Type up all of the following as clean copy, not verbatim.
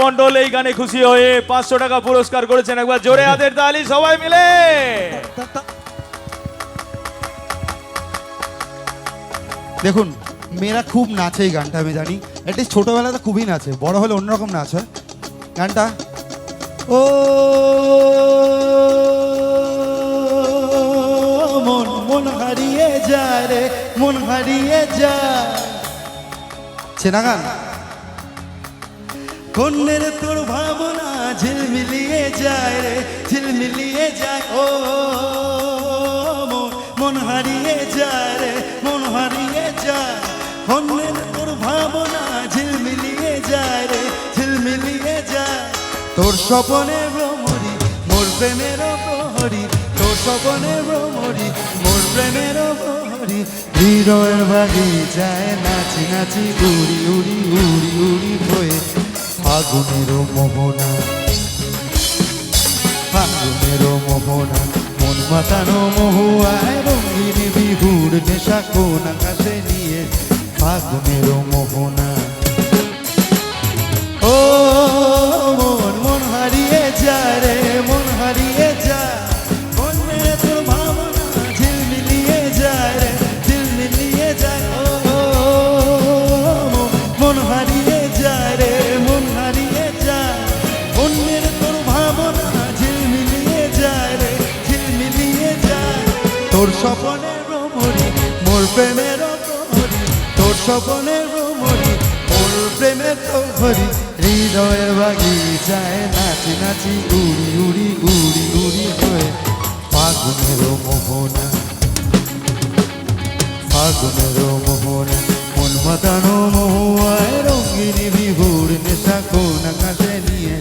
মণ্ডল এই গানে খুশি হয়ে 500 টাকা পুরস্কার করেছেন। একবার জোরে হাতের তালি সবাই মিলে। দেখুন মেয়েরা খুব নাচে এই গানটা, আমি জানি। এটা ছোটবেলাতে খুবই নাচে, বড় হলে অন্যরকম নাচ হয় গানটা। ও মন মন হারিয়ে যায় রে, মন হারিয়ে যায়। চেনা গান। কন্যের তোর ভাবনা ঝিলমিলিয়ে যায় রে, ঝিলমিলিয়ে যায়। ও মন মন হারিয়ে যায় রে, মন হারিয়ে যায়। কন্যের তোর ভাবনা ঝিলমিলিয়ে যায় রে, ঝিলমিলিয়ে যায়। তোর স্বপনে ভ্রমরি মোর প্রেমের প্রহরী, তোর স্বপনে ভ্রমরি মোর প্রেমের প্রহরী। হৃদয়ের বাগি যায় নাচি নাচি উড়ি উড়ি উড়ি উড়ি হয়ে। ফাগুনের মোহনা, ফাগুনের মোহনা, মন মাতানো মহুয়ায় রঙিন বিহুর নেশা কোন আকাশে নিয়ে। ফাগুনের মোহনা, ও মন মন হারিয়ে যায় রে, মন হারিয়ে যায়। মনের তোর ভাবনা ঝিলমিলিয়ে যায় রে, ঝিলমিলিয়ে যায়। ও মন হারিয়ে যায় রে, মন হারিয়ে যায়। মনের তোর ভাবনা ঝিলমিলিয়ে যায় রে, ঝিলমিলিয়ে যায়। তোর স্বপনের ভ্রমরি মোর প্রেমের প্রহরী, তোর স্বপনের ভ্রমরি মোর প্রেমের প্রহরী। হৃদয়ের বাগিচায় নাচি নাচি উড়ি উড়ি উড়ি উড়ি হয়ে। ফাগুনের মোহনা, ফাগুনের মোহনা, মন মাতানো মহুয়ায় রঙিন বিহুর নেশা কোন আকাশে নিয়ে।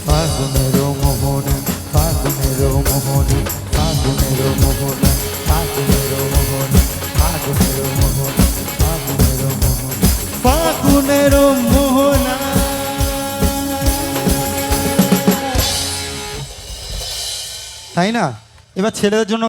ফাগুনের মোহনা, ফাগুনের মোহনা, ফাগুনের মোহনা, ফাগুনের মোহনা, ফাগুনের মোহনা, ফাগুনের মোহনা, ফাগুনের মোহনা। তাই না? এবার ছেলেদের জন্য